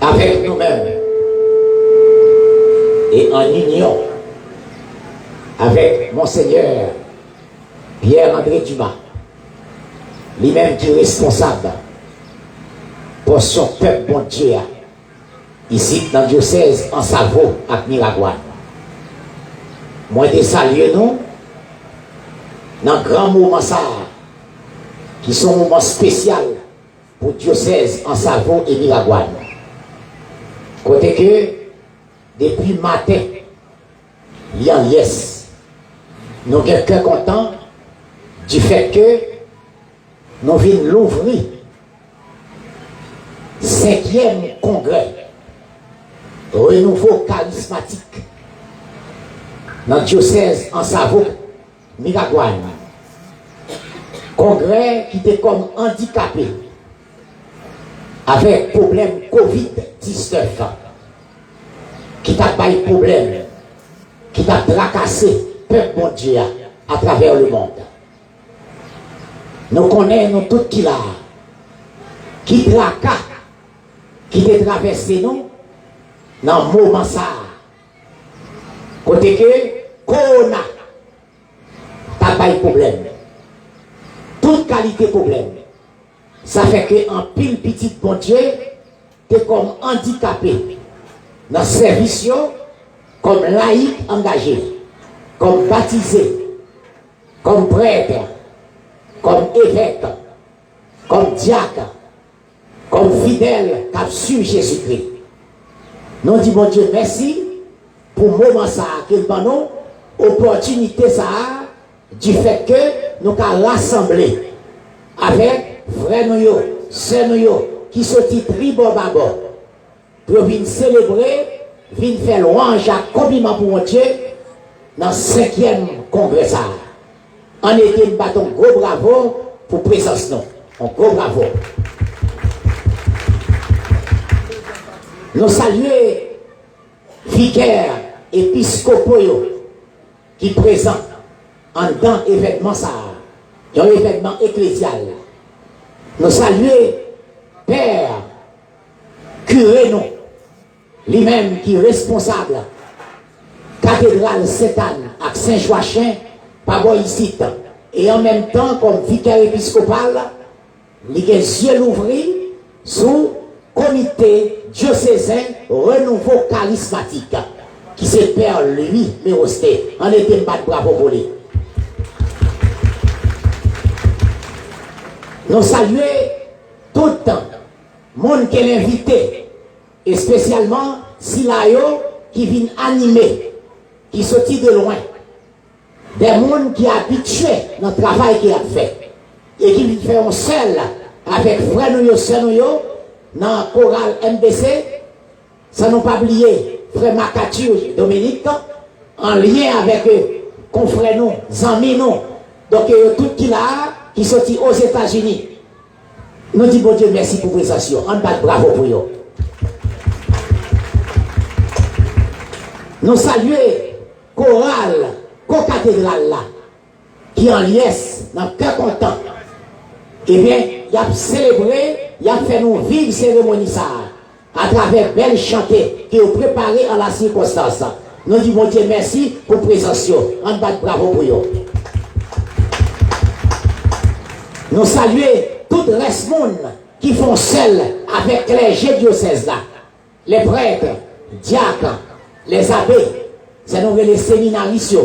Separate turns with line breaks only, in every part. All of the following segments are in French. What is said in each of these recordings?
avec nous-mêmes et en union avec Monseigneur Pierre-André Dumas, lui-même qui est responsable pour son peuple bon Dieu, ici dans le diocèse en Savo à Miragouane. Moi, je salue nous dans grand moment ça, qui sont un moment spécial pour le diocèse en Savo et Miragouane. Côté que, depuis matin, il y a yes. Nous sommes quelqu'un content du fait que nous venons l'ouvrir. 5e congrès renouveau charismatique dans le diocèse en Savo, Miragouane. Congrès qui était comme handicapé avec problème Covid-19 qui t'a pas eu problème, qui t'a tracassé peuple bon Dieu à travers le monde. Nous connaissons tout qui là, qui traca, qui te traversé nous dans le moment ça. Côté que Corona, t'as pas eu problème. Toute qualité problème. Ça fait que en pile petit bon Dieu, t'es comme handicapé dans le service, comme laïc engagé, comme baptisé, comme prêtre, comme évêque, comme diacre, comme fidèle qui a su Jésus-Christ. Nous disons, bon Dieu, merci pour le moment ça, que nous opportunité ça, du fait que nous avons rassemblé avec frères nous, sœurs nous, qui sont tribord babo, pour venir célébrer, venir faire louange à compliment pour mon Dieu dans le 5e congrès ça. En été, nous battons gros bravo pour présence nous. Un gros bravo. Nous saluons vicaire épiscopaux qui présent en dans événement ça, un événement ecclésial. Nous saluons Père, curé nous, lui-même qui est responsable, cathédrale Sainte-Anne à Saint-Joachim, par ici, et en même temps comme vicaire épiscopal, il a les yeux ouverts sous comité diocésain renouveau charismatique qui se perd lui, mais resté. On était pas de bravo pour lui. Nous saluons tout le temps, monde qui est invité, et spécialement Silayo qui vient animer, qui sortit de loin. Des gens qui sont habitués dans le travail qu'il a fait, et qui viennent faire un seul avec frère nous, sœur nous, dans le choral MBC, ça nous pas oublier frère Macature Dominique, en lien avec confrères nous, amis nous, donc tout qui là, qui sont aux États-Unis. Nous disons bon Dieu merci pour la présence, on bat bravo pour eux. Nous saluons chorale, co-cathédrale là, qui en liesse, dans le cœur content. Eh bien, il a célébré, il a fait nous vivre cérémonie ça, à travers belles chantées qui ont préparé en la circonstance. Nous disons bon Dieu merci pour la présence, on bat bravo pour eux. Nous saluons tout le reste monde qui font seul avec les diocèses là, les prêtres, diacres, les abbés, c'est nous les séminaristes.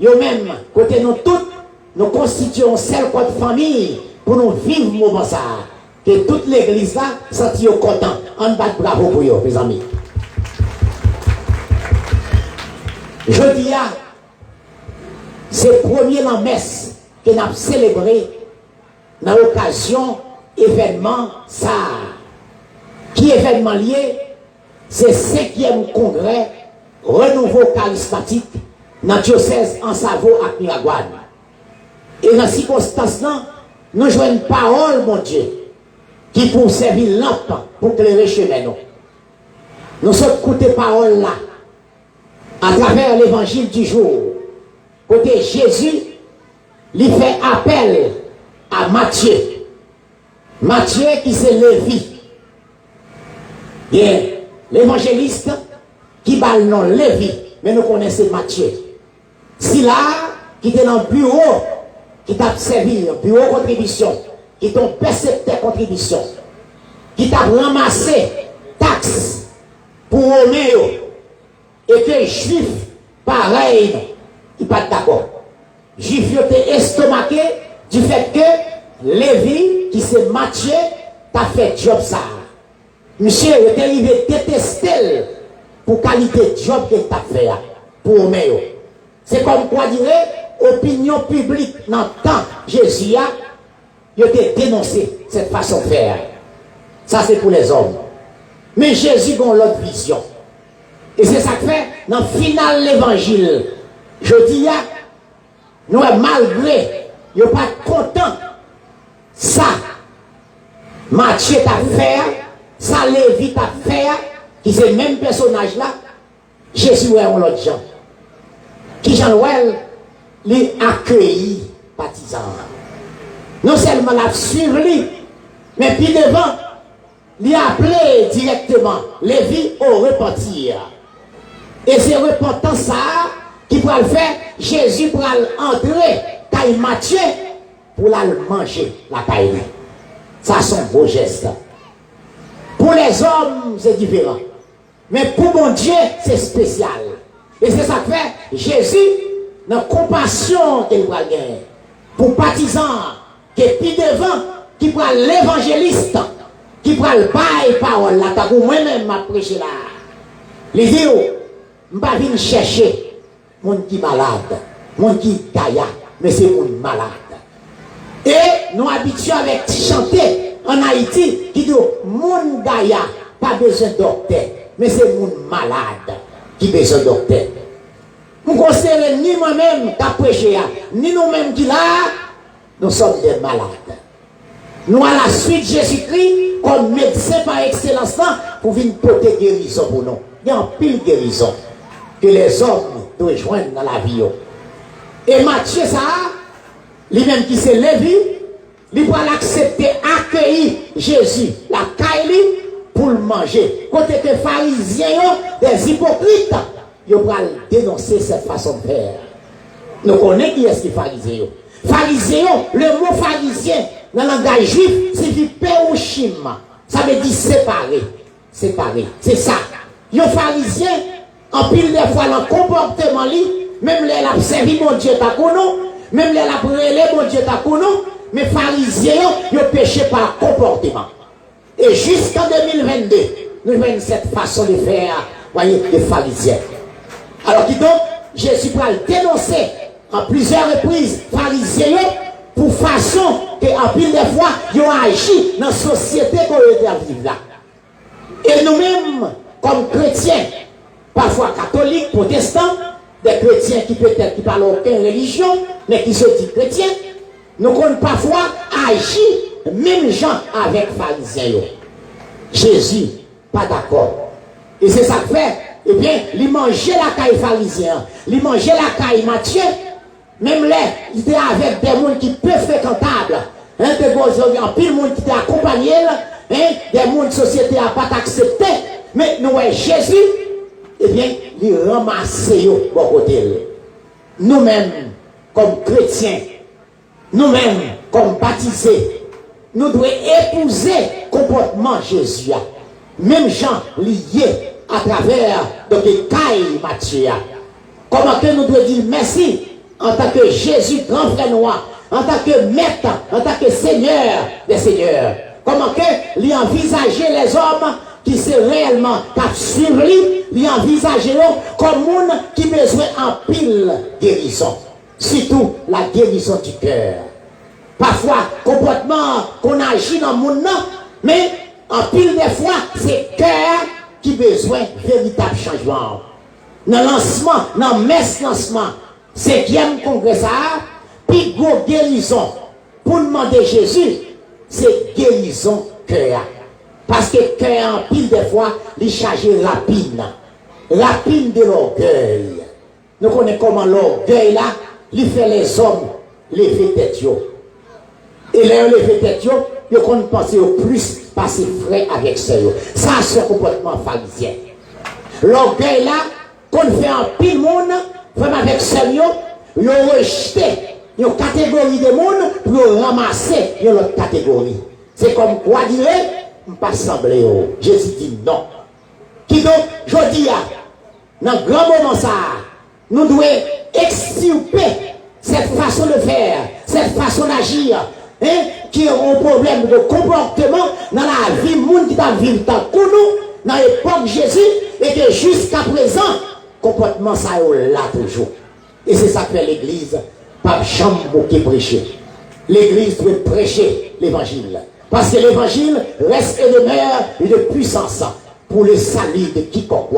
Eux-mêmes, côté nous toutes, nous constituons seul contre famille pour nous vivre le moment ça. Que toute l'église là, sentit content. On bat bravo pour eux, mes amis. Je dis à, c'est premier la messe que nous avons célébré dans l'occasion événement ça. Qui événement lié? C'est 5e congrès renouveau charismatique dans le diocèse en Savo à Miragouane. Et dans ces circonstances-là, nous jouons une parole, mon Dieu, qui pour servir lampe pour éclairer chemin nous. Nous sommes écoutés parole là, à travers l'évangile du jour. Côté Jésus, il fait appel à Matthieu. Matthieu qui c'est Lévi. Bien, l'évangéliste qui bat le nom Lévi, mais nous connaissons Matthieu. Si là, qui était dans le bureau, qui t'a servi, bureau contribution, qui t'a percepteur contribution, qui t'a ramassé taxes pour Roméo, et que juif, pareil, il pas d'accord. Juif, il était estomaqué du fait que Lévi, qui c'est Matthieu, t'a fait job ça. Monsieur, il était arrivé détester pour qualité de job qu'il t'a fait pour Roméo. C'est comme quoi dirait, opinion publique dans le temps Jésus a, il a dénoncé cette façon de faire. Ça c'est pour les hommes. Mais Jésus a l'autre vision. Et c'est ça que fait dans le final de l'évangile. Je dis, nous, malgré, nous pas content. Ça, Matthieu t'a fait, ça Lévi t'a fait, qui c'est le même personnage là, Jésus est l'autre gens. Qui Jean-Noël les accueilli partisans. Non seulement l'a suivi lui, mais puis devant, il a appelé directement Lévi au repentir. Et c'est repentant ça qui pourra le faire, Jésus pourra entrer caille Matthieu pour la manger la caille. Ça c'est un beau geste. Pour les hommes, c'est différent. Mais pour mon Dieu, c'est spécial. Et c'est ça que fait Jésus, dans la compassion qu'il va gagner. Pour partisans, qui est plus devant, qui prend l'évangéliste, qui prend le bail parole là, pour moi-même m'a prêché là. Les dit, je ne vais pas venir chercher mon qui est malade, mon qui est gaillard, mais c'est mon malade. Et nous habituons avec chanter en Haïti qui dit, mon gaillard, pas besoin de docteur, mais c'est mon malade qui a besoin de docteur. Nous ne considérons ni moi-même qui a prêché, ni nous-mêmes qui là, nous sommes des malades. Nous, à la suite de Jésus-Christ, comme médecin par excellence, pour venir porter guérison pour nous. Il y a un pile guérison que les hommes doivent joindre dans la vie. Et Matthieu, ça, lui-même qui s'est levé, il va l'accepter, accueillir Jésus, la caille pour le manger. Côté que les pharisiens, des hypocrites, ils vont dénoncer cette façon de faire. Nous connaissons qui est-ce qui est pharisien. Pharisien, le mot pharisien, dans le langage juif, signifie péouchim. Ça veut dire séparer. Séparer. C'est ça. Les pharisiens, en pile des fois, dans le comportement, même les a servi mon Dieu takono, même les a brûlé mon Dieu takono, mais pharisiens, ils ont péché par comportement. Et jusqu'en 2022, nous avons cette façon de faire, voyez, les pharisiens. Alors, qui donc, Jésus va le dénoncer en plusieurs reprises, pharisiens, pour façon que, en pile des fois, ils ont agi dans la société qu'on était à vivre là. Et nous-mêmes, comme chrétiens, parfois catholiques, protestants, des chrétiens qui peut-être qui parlent aucune religion, mais qui se disent chrétiens, nous comptons parfois agir, même gens avec pharisiens. Jésus, pas d'accord. Et c'est ça que fait, eh bien, il mangeait la caille pharisien, il mangeait la caille Matthieu, même là, il était avec des gens qui peuvent fréquentables, hein, des gens, en pile de monde qui étaient accompagnés, hein, des gens de société à pas accepté, mais nous, Jésus, eh bien, il ramassait au bon côté. Nous-mêmes, comme chrétiens, nous-mêmes, comme baptisés, nous devons épouser le comportement de Jésus. Même gens liés à travers les cailles Matthieu. Comment que nous devons dire merci en tant que Jésus, grand frère noir, en tant que maître, en tant que Seigneur des Seigneurs. Comment que lui envisager les hommes qui sont réellement qui suivent lui, lui envisager comme monde qui a besoin en pile guérison. Surtout la guérison du cœur. Parfois, comportement qu'on agit dans le monde, mais en pile des fois, c'est le cœur qui a besoin de véritable changement. Dans le lancement, dans le messe lancement, 5e congrès, puis gros guérison. Pour demander Jésus, c'est guérison cœur. Parce que le cœur, en pile des fois, il charge rapide. Rapide de l'orgueil. Nous connaissons comment l'orgueil là, il fait les hommes lever tête. Et les lever tête, ils comptent penser au plus passer frais avec ça. Ça, c'est un comportement pharisien. L'orgueil là, qu'on fait en pile monde, vraiment avec sérieux, ils ont rejeté une catégorie de monde pour ramasser une autre catégorie. C'est comme quoi dire, pas semblé. Jésus dit non. Qui donc, je dis, dans un grand moment ça, nous devons extirper cette façon de faire, cette façon d'agir, qui ont un problème de comportement dans la vie, monde qui t'a vécu pour nous, dans l'époque de Jésus, et que jusqu'à présent, comportement ça est là toujours. Et c'est ça que fait l'église, pas chambre qui prêcher. L'église doit prêcher l'évangile. Parce que l'évangile reste et demeure une puissance pour le salut de quiconque.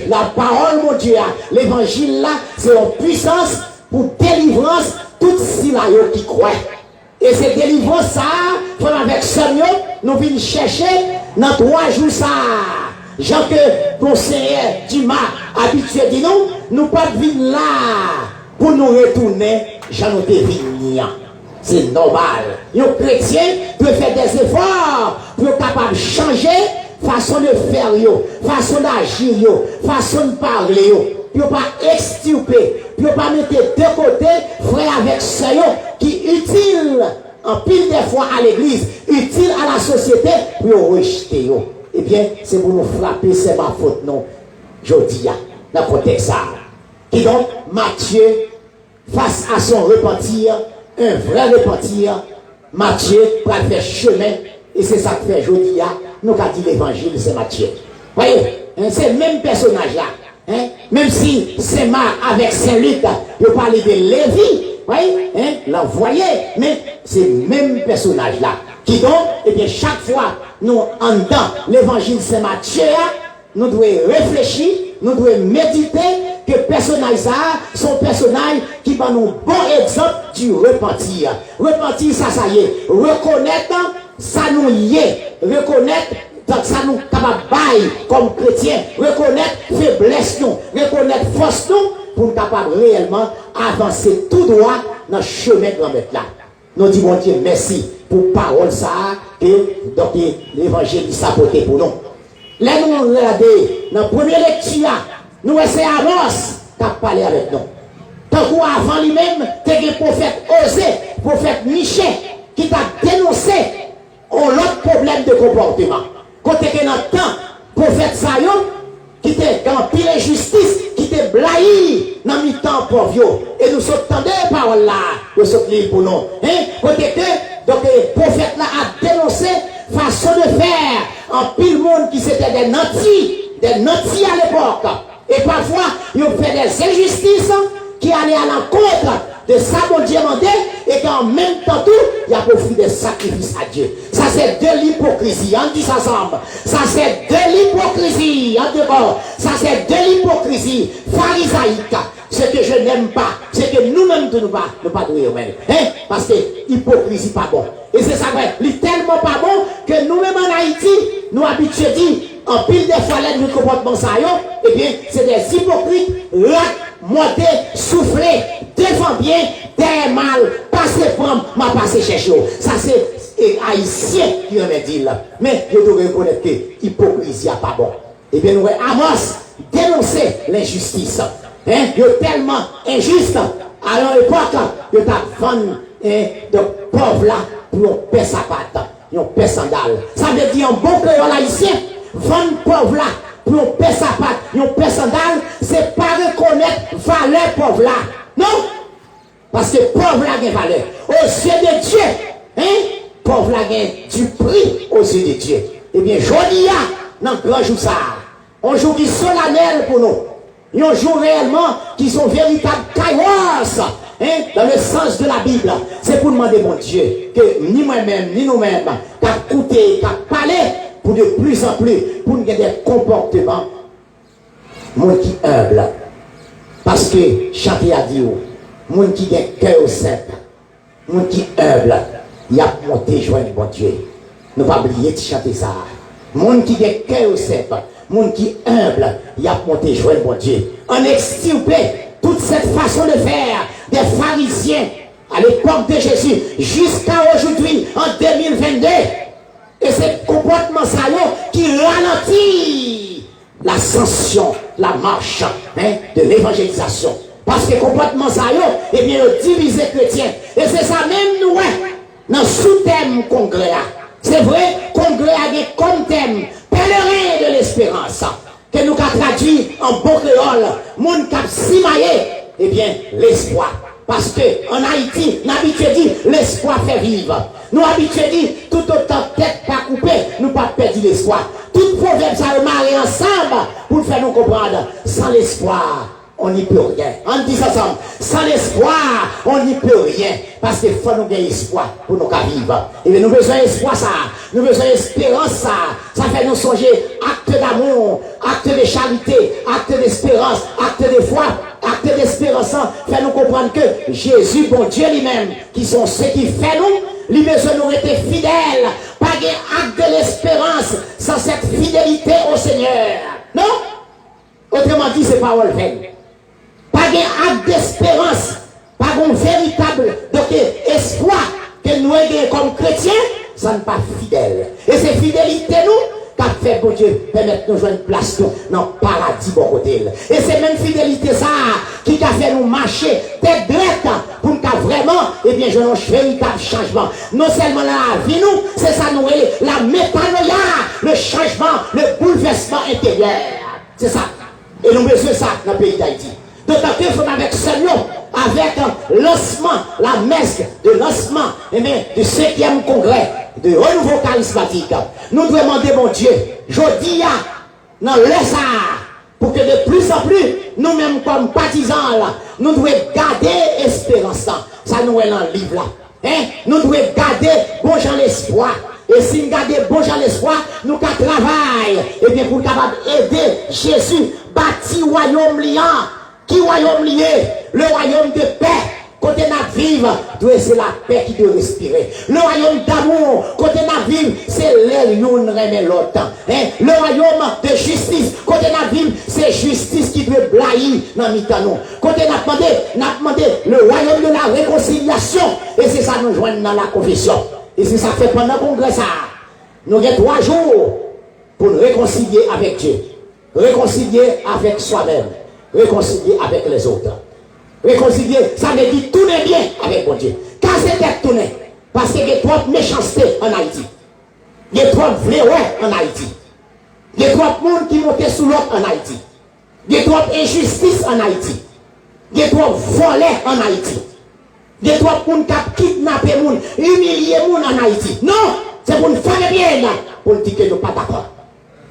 La parole, mon Dieu, l'évangile là, c'est une puissance pour délivrance toute ceux qui croient. Et cette délivrance ça, avec Seigneur, nous venons chercher dans 3 jours ça. Jean que mon Seigneur Dima habitué dit non, nous pas venir là pour nous retourner, j'en ai venir. C'est normal. Les chrétiens doivent faire des efforts pour être capables de changer façon de faire, façon d'agir, façon de parler. Pour ne pas extirper, pour ne pas mettre de côté frère avec sœur qui utile en pile des fois à l'église, utile à la société pour rejeter. Eh bien, c'est pour nous frapper, c'est ma faute, non. Je dis, dans le contexte ça. Et donc, Matthieu, face à son repentir, un vrai repentir, Matthieu va faire chemin, et c'est ça que fait aujourd'hui, nous avons dit l'évangile, c'est Matthieu. Voyez, c'est le même personnage là. Même si c'est Marc avec Saint-Luc, il parlait de Lévi, voyez, l'envoyé, mais c'est le même personnage là. Qui donc, et bien chaque fois, nous entendons l'évangile c'est Matthieu, nous devons réfléchir, nous devons méditer que personnage ça, son personnage qui va nous bon exemple du repentir. Repentir, ça y est. Reconnaître, ça nous y est. Reconnaître, ça nous capable bailler comme chrétien. Reconnaître faiblesse nous, reconnaître force nous, pour nous capable réellement avancer tout droit dans le chemin de notre là. Nous disons, bon Dieu, merci pour parole ça, que donc l'évangile s'est apporté pour nous. Là, nous regardons, dans la première lecture, nous essayons Amos qui a parlé avec nous. Tant qu'avant lui-même, il y a un prophète Osée, prophète Michée, qui t'a dénoncé l'autre problème de comportement. Quand il y a un temps, prophète Sayon, qui était dans pile injustice, qui était blahi dans le temps pour vieux. Et nous sommes tendés par paroles là, nous sommes libres pour nous. Quand donc le prophète là a dénoncé façon de faire en pile monde qui c'était des nantis à l'époque. Et parfois, ils ont fait des injustices qui allaient à l'encontre de ça, mon Dieu demandé, et qu'en même temps tout, il a offert des sacrifices à Dieu. Ça, c'est de l'hypocrisie. On dit ça ensemble. Ça, c'est de l'hypocrisie. En dehors. Ça, c'est de l'hypocrisie pharisaïque. Ce que je n'aime pas, c'est que nous-mêmes, nous ne pas douer nous-mêmes. Parce que l'hypocrisie pas bon. Et c'est ça, il est tellement pas bon que nous-mêmes en Haïti, nous habitués dit, en pile des fois, le comportement ça, eh bien, c'est des hypocrites, monter, souffler, défendre bien, des mal, passer prendre, m'a passé chercher. Ça, c'est haïtien qui en dit là. Mais je dois reconnaître que l'hypocrisie n'est pas bon. Eh bien, nous, Amos, dénoncer l'injustice. Il est tellement injuste. À l'époque, il t'a vendu de pauvres là pour un paix sapate, un paix sandal. Ça veut dire un bon créole haïtien, vendre pauvres là pour un paix sapate, un paix sandal, c'est pas reconnaître valeur pauvre là. Non? Parce que pauvre là a valeur. Aux yeux de Dieu, pauvre là a du prix aux yeux de Dieu. Eh bien, jodi dans le grand jour ça, un jour qui est solennel pour nous. Un jour réellement qui sont véritables kairos, dans le sens de la Bible. C'est pour demander, mon Dieu, que ni moi-même, ni nous-mêmes, qu'à écouter, qu'à parler, pour de plus en plus, pour nous avoir des comportements, mon qui humble. Parce que, chanter a dit, mon qui a cœur simple, mon qui humble, il a monté joindre mon Dieu. Ne pas oublier de chanter ça. Mon qui a cœur simple, mon qui humble, il a monté joindre mon Dieu. En extirper toute cette façon de faire des pharisiens à l'époque de Jésus, jusqu'à aujourd'hui, en 2022. Et c'est le comportement ça qui ralentit l'ascension, la marche de l'évangélisation. Parce que le comportement ça eh bien, divisé chrétien. Et c'est ça même nous, dans le sous-thème congrès. C'est vrai, congrès a comme thème, pèlerin de l'espérance. Que nous avons traduit en bon créole, monde qui a simaillé, eh bien, l'espoir. Parce que en Haïti, nous habitué dit l'espoir fait vivre. Nous habitué dit tout autant tête pas coupée, nous pas perdre l'espoir. Tout proverbe ça marre ensemble pour faire nous comprendre. Sans l'espoir, on n'y peut rien. On dit ça ensemble. Sans l'espoir, on n'y peut rien. Parce qu'il faut nous gagner espoir pour nous vivre. Et nous avons besoin d'espoir ça. Nous avons besoin d'espérance ça. Ça fait nous songer acte d'amour, acte de charité, acte d'espérance, acte de foi, acte d'espérance. Fait nous comprendre que Jésus, bon Dieu lui-même, qui sont ceux qui fait nous, lui besoin nous être fidèles. Pas d'acte de l'espérance sans cette fidélité au Seigneur. Non? Autrement dit, c'est parole vaine. Pas d'acte d'espérance, pas un véritable espoir que nous ayons comme chrétiens, ça n'est pas fidèle. Et c'est fidélité nous qui fait bon Dieu permettre de nous jouer une place dans le paradis bon côté. Et c'est même fidélité ça qui a fait nous marcher tête droite pour nous vraiment, eh bien, je n'ai véritable changement. Non seulement la vie nous, c'est ça nous la métanoïa, le changement, le bouleversement intérieur. C'est ça. Et nous besoin ça dans le pays d'Haïti. D'autant qu'il faut avec Seigneur, avec lancement, la messe de lancement du 5e congrès de renouveau charismatique. Nous devons demander, mon Dieu, je dis dans l'ESA, pour que de plus en plus, nous-mêmes comme partisans, nous devons garder espérance. Ça nous est dans le livre là. Nous devons garder bon Jean l'espoir. Et si nous gardons bon Jean l'espoir, nous travaillons. Et bien pour capable aider Jésus, bâtir royaume liant. Qui royaume lié? Le royaume de paix. Côté n'a vivre, c'est la paix qui doit respirer. Le royaume d'amour, côté n'a vivre, c'est l'aile yon remet l'autre. Le royaume de justice, côté n'a vivre, c'est justice qui doit blayer dans mitano. Côté n'a demandé le royaume de la réconciliation. Et c'est ça nous joignons dans la confession. Et c'est ça fait pendant le congrès ça. Nous avons 3 jours pour nous réconcilier avec Dieu. Réconcilier avec soi-même. Réconcilier avec les autres. Réconcilier, ça veut dire tourner bien avec mon Dieu. Casser tête tourner. Parce qu'il y a trop de méchanceté en Haïti. Il y a trop de vléaux en Haïti. Il y a trop de monde qui monte sous l'autre en Haïti. Il y a trop d'injustice en Haïti. Il y a trop de volets en Haïti. Il y a trop de monde qui a kidnappé les gens, humilié les gens en Haïti. Non, c'est pour nous faire bien, pour nous dire que nous ne sommes pas d'accord.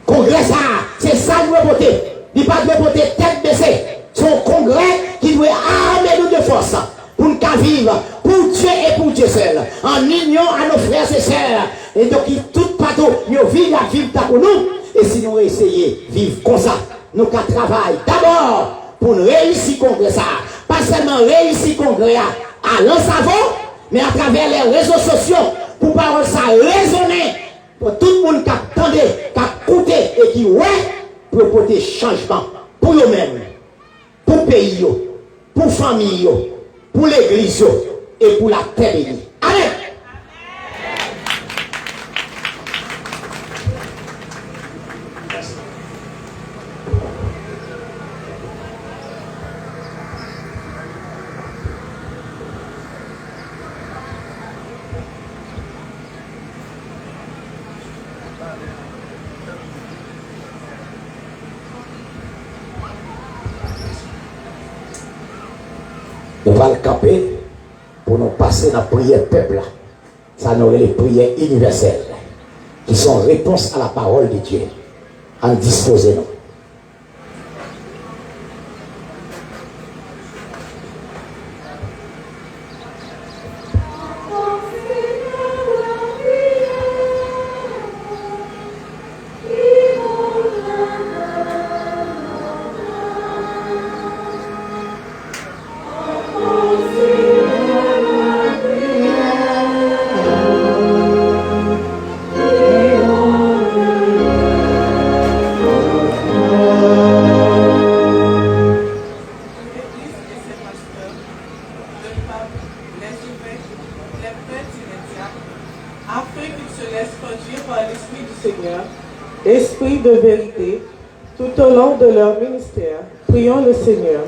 Congrès, ça, c'est ça que nous devons voter. Il ne pas de voter tête baissée. C'est un congrès qui doit armer nous de force pour nous vivre pour Dieu et pour Dieu seul. En union à nos frères et sœurs. Et donc, tout partout, nous vivons à vivre pour nous. Et si nous essayons de vivre comme ça, nous travaillons d'abord pour nous réussir le congrès. Pas seulement réussir le congrès à l'ensavant, mais à travers les réseaux sociaux pour parler ça raisonner pour tout le monde qui attendait, qui a écouté et qui ouais pour porter changement pour eux-mêmes, pour le pays, pour la famille, pour l'église et pour la terre bénie. Amen. Nous allons le camper pour nous passer dans la prière peuple. Ça nous est les prières universelles qui sont réponse à la parole de Dieu. En disposez-nous.
afin qu'ils se laissent conduire par l'Esprit du Seigneur, Esprit de vérité, tout au long de leur ministère. Prions le Seigneur.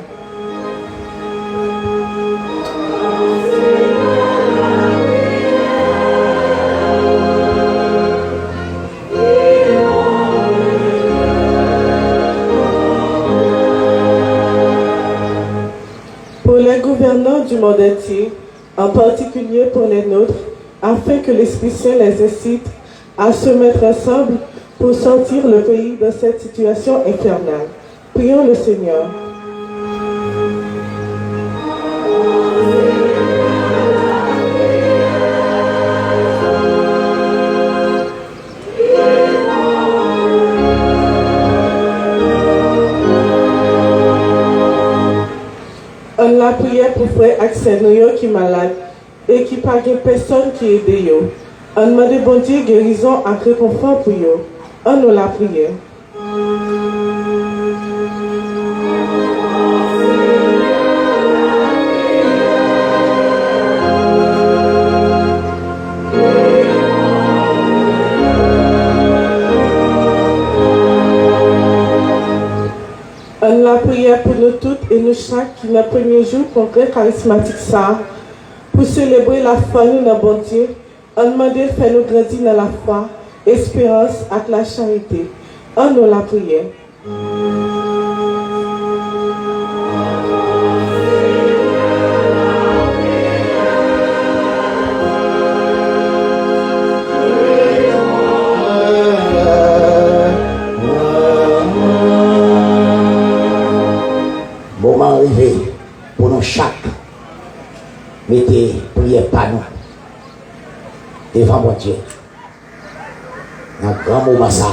Pour les gouvernants du monde entier, en particulier pour les nôtres, afin que l'Esprit Saint les incite à se mettre ensemble pour sortir le pays de cette situation infernale. Prions le Seigneur. On la prière pour frère Axel Noyo qui est malade et qui n'a pas personne qui aide yo. On demande bon Dieu guérison et réconfort pour yo. On nous la prière. On la prière pour nous toutes et nous chaque qui, dans le premier jour, congrès charismatique ça, pour célébrer la foi nous dans bon Dieu, on demande de faire nous grandir dans la foi, espérance et la charité. On nous la prière.
Moment arrivé pour nous chaque mettez prière pas nous devant mon Dieu dans le grand moment ça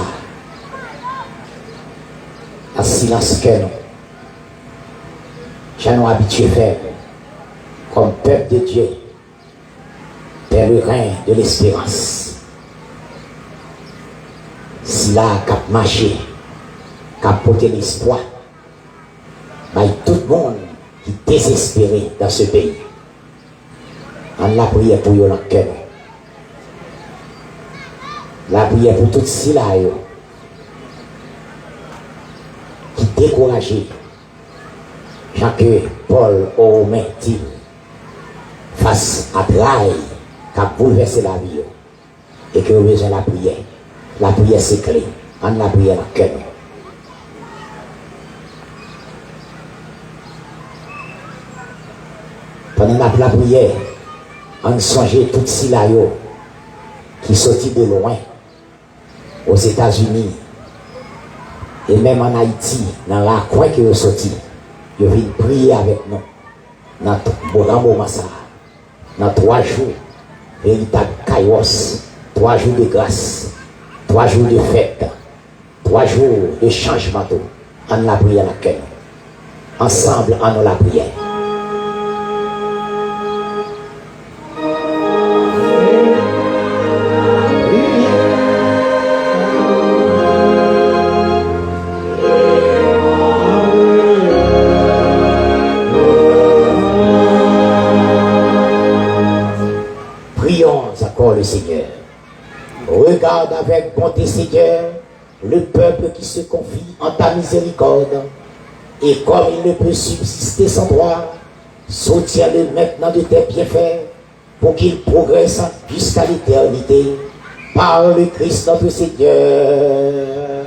en silence que nous nous habitués à faire comme peuple de Dieu vers le règne de l'espérance. Si là cap marché cap porter l'espoir tout le monde qui est désespéré dans ce pays. On la prière pour eux dans le cœur. La prière pour tous ceux-là qui sont découragés. Jean-que Paul Romain dit face à travail qui a bouleversé la vie et que vous avez besoin de la prière. La prière c'est clé. On la prière dans le cœur. Pendant la prière, on songeait tout ces là qui sortit de loin aux États-Unis et même en Haïti, dans la coin qui est sorti, ils viennent prier avec nous dans le moment ça, dans 3 jours, véritable chaos, 3 jours de grâce, 3 jours de fête, 3 jours de changement. On la prière à la cœur. Ensemble, on la prière. Le Seigneur. Regarde avec bonté, Seigneur, le peuple qui se confie en ta miséricorde. Et comme il ne peut subsister sans toi, soutiens-le maintenant de tes bienfaits pour qu'il progresse jusqu'à l'éternité. Par le Christ notre Seigneur.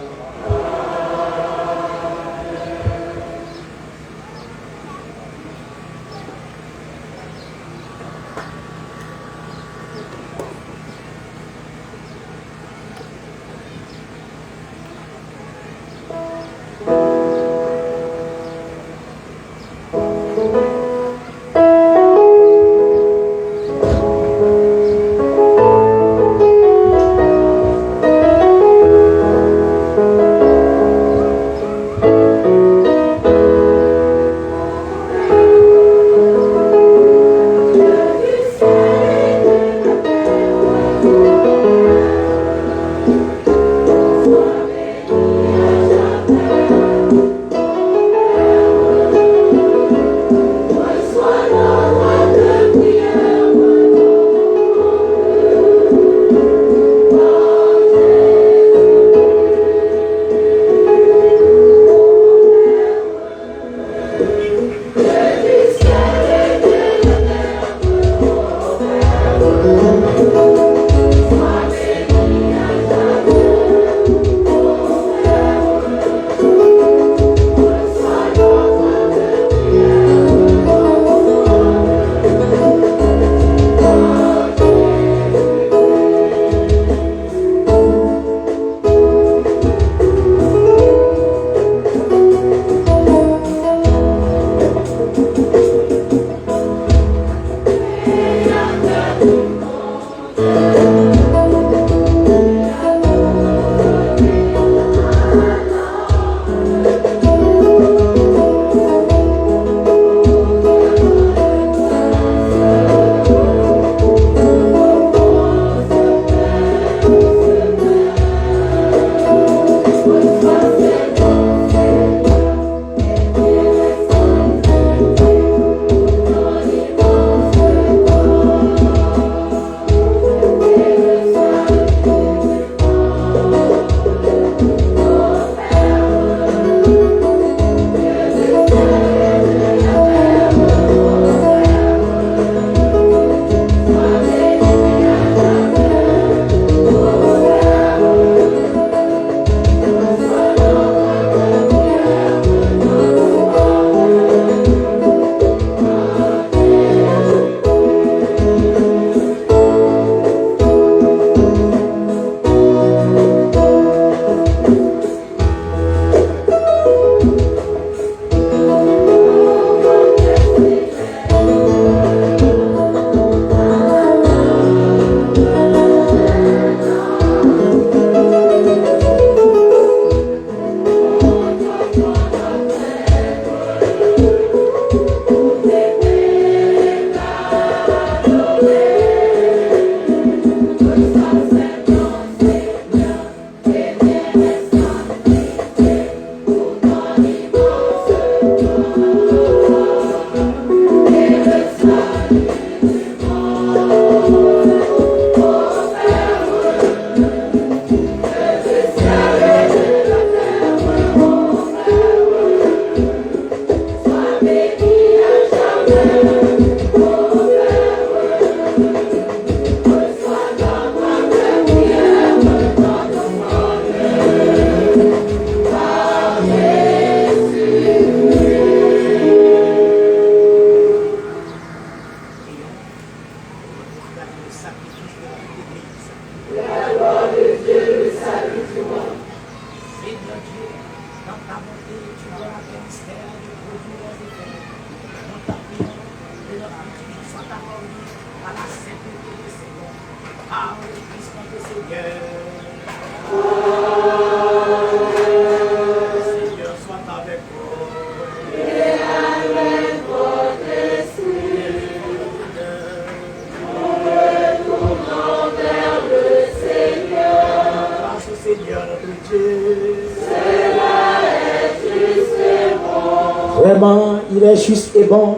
Vraiment, il est juste et bon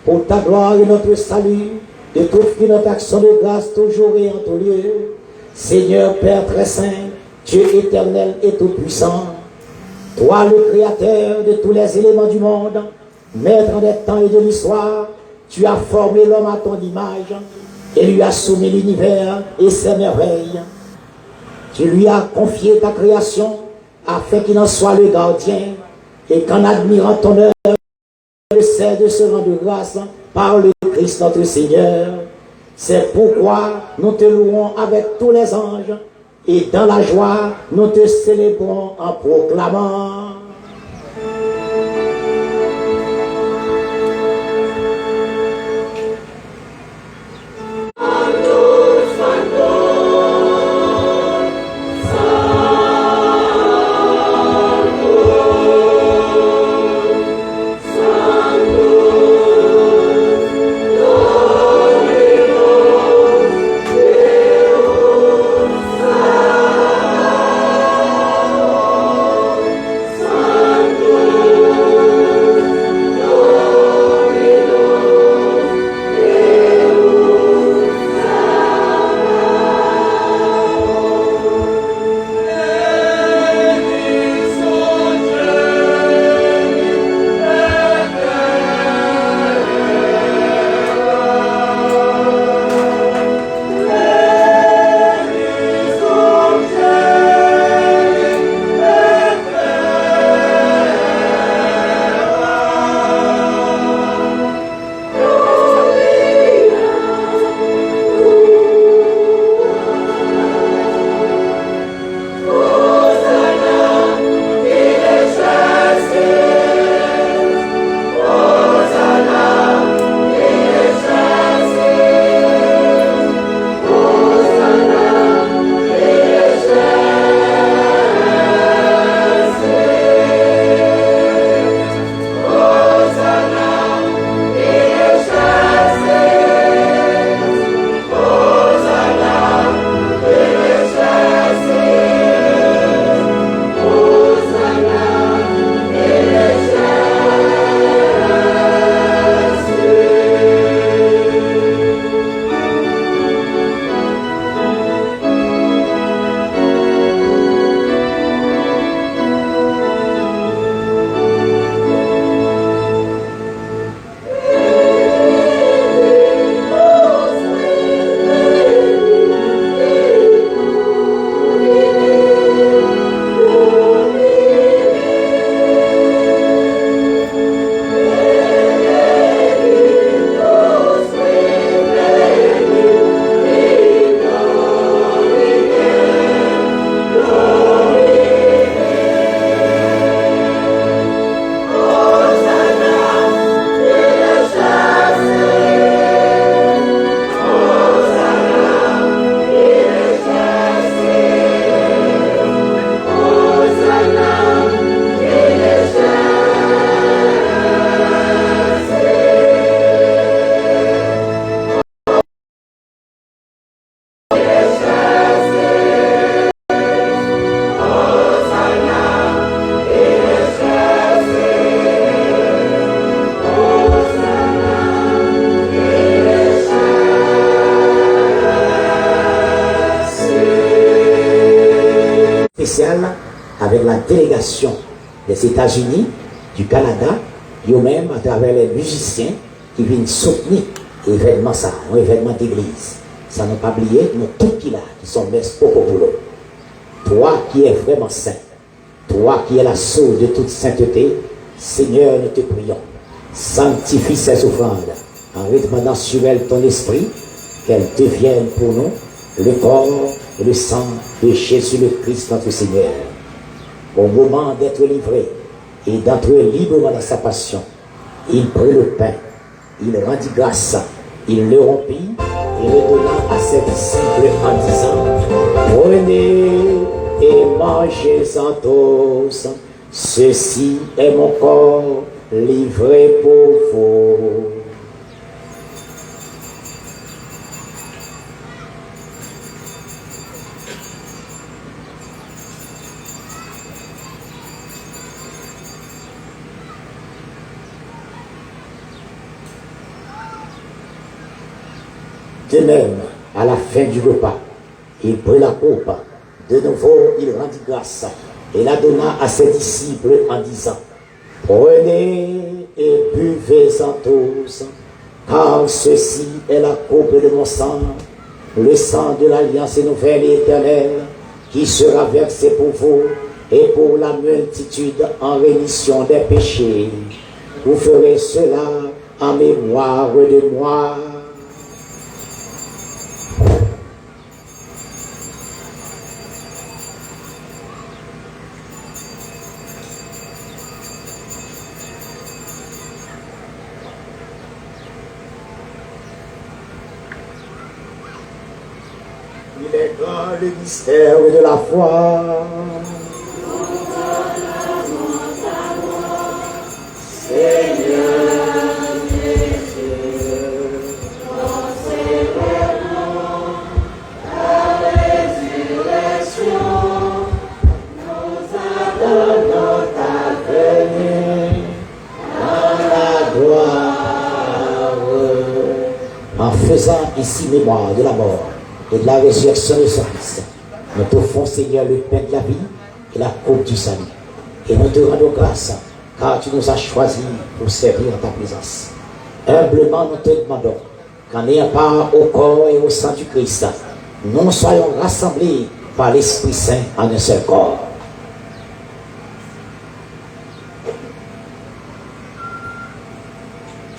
pour ta gloire et notre salut de t'offrir notre action de grâce toujours et en tout lieu. Seigneur Père très saint, Dieu éternel et tout-puissant, toi le créateur de tous les éléments du monde, maître des temps et de l'histoire, tu as formé l'homme à ton image et lui as soumis l'univers et ses merveilles. Tu lui as confié ta création afin qu'il en soit le gardien et qu'en admirant ton œuvre, il cesse de se rendre grâce par le Christ notre Seigneur. C'est pourquoi nous te louons avec tous les anges et dans la joie, nous te célébrons en proclamant.
So
spécial avec la délégation des États-Unis, du Canada, eux-mêmes à travers les musiciens qui viennent soutenir l'événement ça, un événement d'église. Ça n'a pas oublié, nous tous qui là, qui sont messes au boulot. Toi qui es vraiment saint, toi qui es la source de toute sainteté, Seigneur, nous te prions. Sanctifie ces offrandes en redemandant sur elles ton esprit, qu'elles deviennent pour nous le corps et le sang de Jésus le Christ notre Seigneur. Au moment d'être livré et d'entrer librement dans sa passion, il prit le pain, il rendit grâce, il le rompit et le donna à ses disciples en disant: prenez et mangez-en tous, ceci est mon corps livré pour vous. De même, à la fin du repas, il prit la coupe. De nouveau, il rendit grâce et la donna à ses disciples en disant: prenez et buvez-en tous, car ceci est la coupe de mon sang, le sang de l'alliance nouvelle et éternelle, qui sera versé pour vous et pour la multitude en rémission des péchés. Vous ferez cela en mémoire de moi. Il est grand le mystère de la foi. Seigneur Jésus, concédez-nous la résurrection. Nous attendons ta venue dans la gloire. En faisant ici mémoire de la mort et de la résurrection de son Christ, nous t'offrons, Seigneur, le pain de la vie et la coupe du salut. Et nous te rendons grâce, car tu nous as choisis pour servir en ta présence. Humblement, nous te demandons qu'en ayant part au corps et au sang du Christ, nous soyons rassemblés par l'Esprit Saint en un seul corps.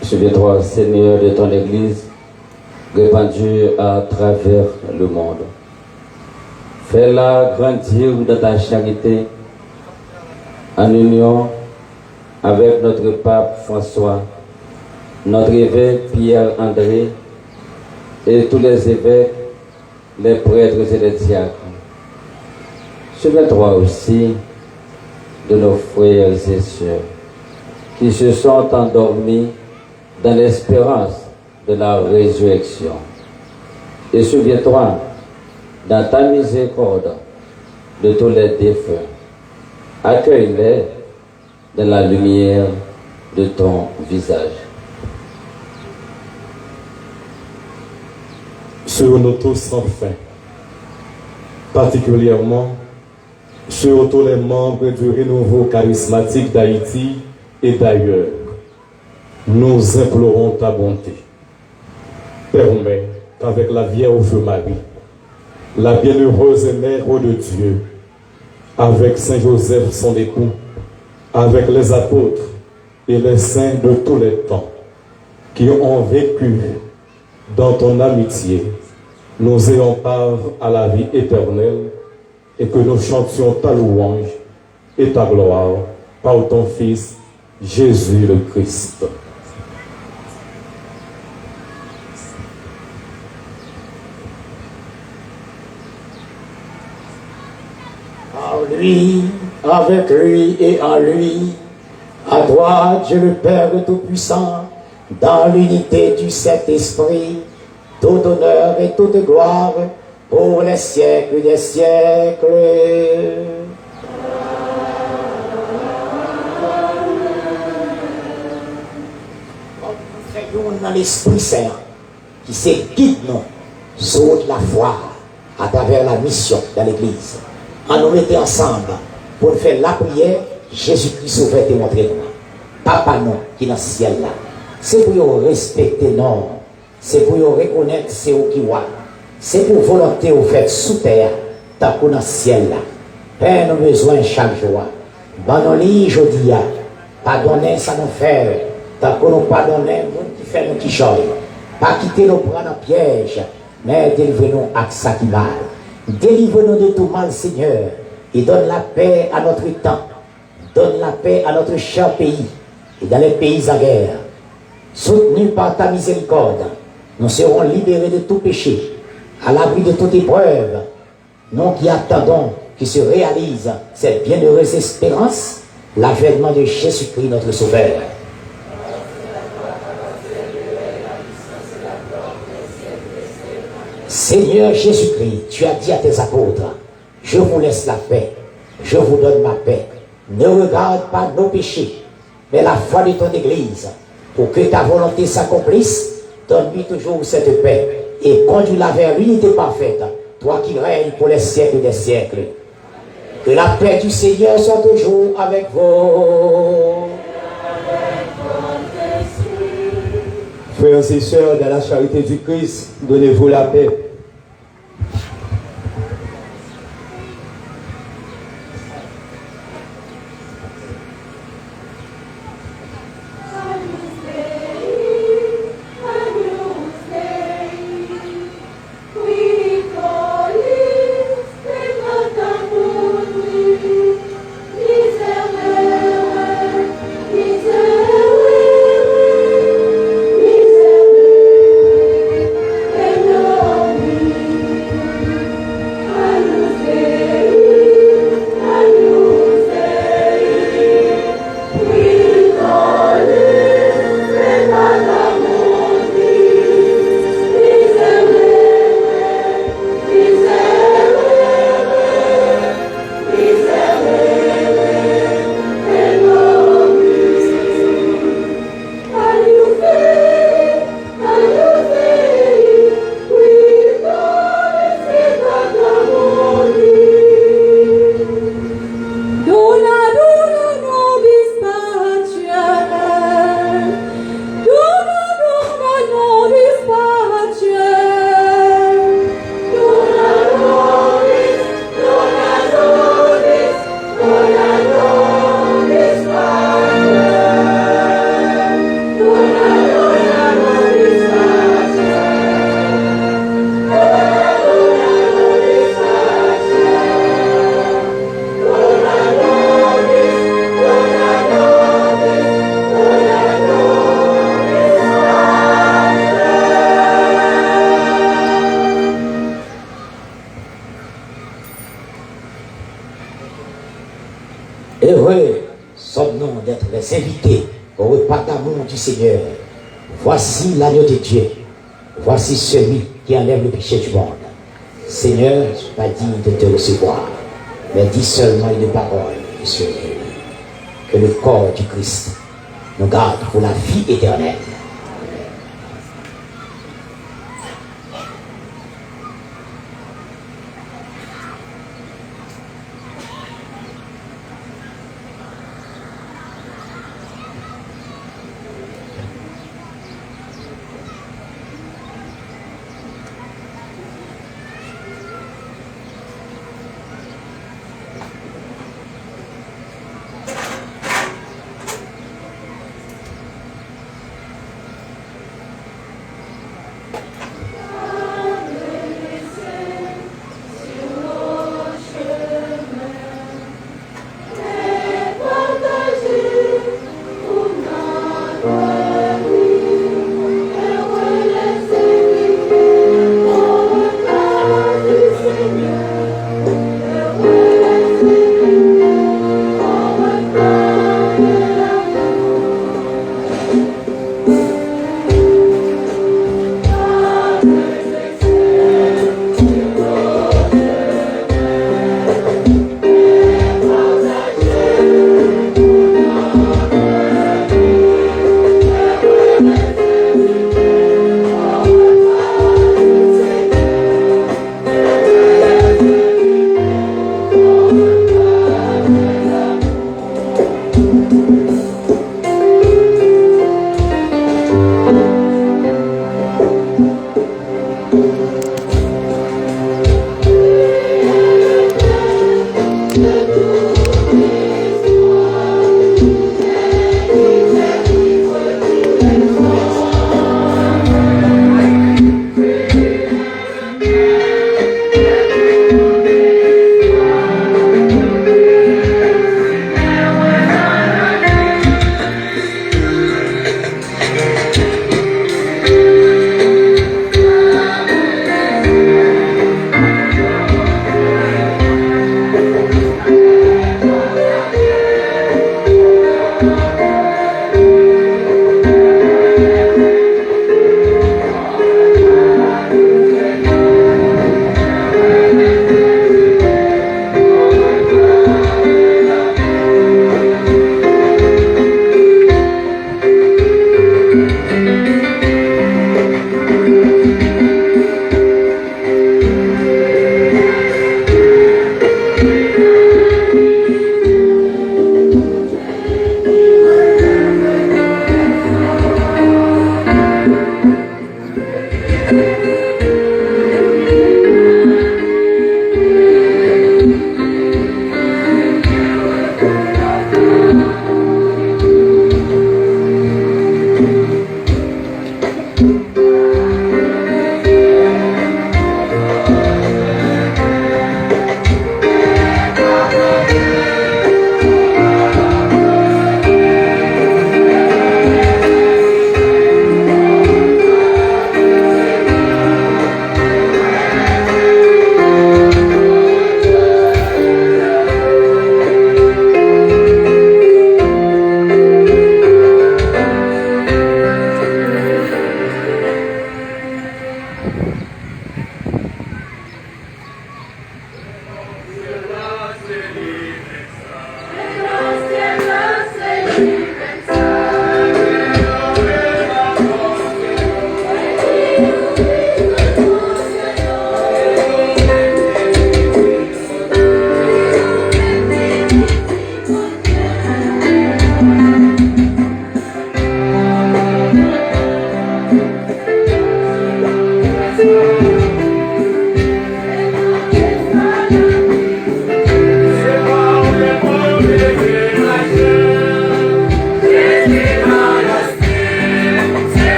Souviens-toi, Seigneur, de ton Église, répandue à travers le monde. Fais-la grandir dans ta charité, en union avec notre pape François, notre évêque Pierre-André et tous les évêques, les prêtres et les diacres. Souviens-toi aussi de nos frères et sœurs qui se sont endormis dans l'espérance de la résurrection. Et souviens-toi, dans ta miséricorde, de tous les défunts. Accueille-les dans la lumière de ton visage.
Sur nous tous sans fin, particulièrement sur tous les membres du renouveau charismatique d'Haïti et d'ailleurs, nous implorons ta bonté. Permets qu'avec la Vierge Marie, la bienheureuse mère de Dieu, avec Saint Joseph son époux, avec les apôtres et les saints de tous les temps, qui ont vécu dans ton amitié, nous ayons part à la vie éternelle et que nous chantions ta louange et ta gloire par ton Fils, Jésus le Christ.
En lui, avec lui et en lui, à toi, Dieu le Père Tout-Puissant, dans l'unité du Saint-Esprit, tout honneur et toute gloire pour les siècles des siècles. Nous veillons dans l'Esprit Saint qui se guide nous sur la foi à travers la mission de l'Église. On nous mettait ensemble pour faire la prière, Jésus-Christ sauvait et montrer nous. Papa non, qui est dans le ciel là. C'est pour nous respecter non. C'est pour nous reconnaître c'est où qui voit. C'est pour volonté au fait sous terre, tant qu'on dans le ciel là. Père, nous besoin chaque jour. Bandons-les aujourd'hui. Pardonnez ça nous fait. Tant qu'on nous pardonne, nous qui fait nous qui joie. Pas quitter nos bras dans le piège, mais délivrez-nous à ça qui mal. Délivre-nous de tout mal, Seigneur, et donne la paix à notre temps. Donne la paix à notre cher pays et dans les pays en guerre. Soutenus par ta miséricorde, nous serons libérés de tout péché, à l'abri de toute épreuve. Nous qui attendons que se réalise cette bienheureuse espérance, l'avènement de Jésus-Christ, notre Sauveur. Seigneur Jésus-Christ, tu as dit à tes apôtres, je vous laisse la paix, je vous donne ma paix. Ne regarde pas nos péchés, mais la foi de ton Église, pour que ta volonté s'accomplisse. Donne-lui toujours cette paix et conduis-la vers l'unité parfaite, toi qui règnes pour les siècles des siècles. Que la paix du Seigneur soit toujours avec vous.
Frères et sœurs, dans la charité du Christ, donnez-vous la paix.
Heureux sommes-nous d'être les invités au repas d'amour du Seigneur. Voici l'agneau de Dieu. Voici celui qui enlève le péché du monde. Seigneur, je ne suis pas digne de te recevoir, mais dis seulement une parole, Monsieur. Que le corps du Christ nous garde pour la vie éternelle.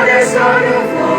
descends nous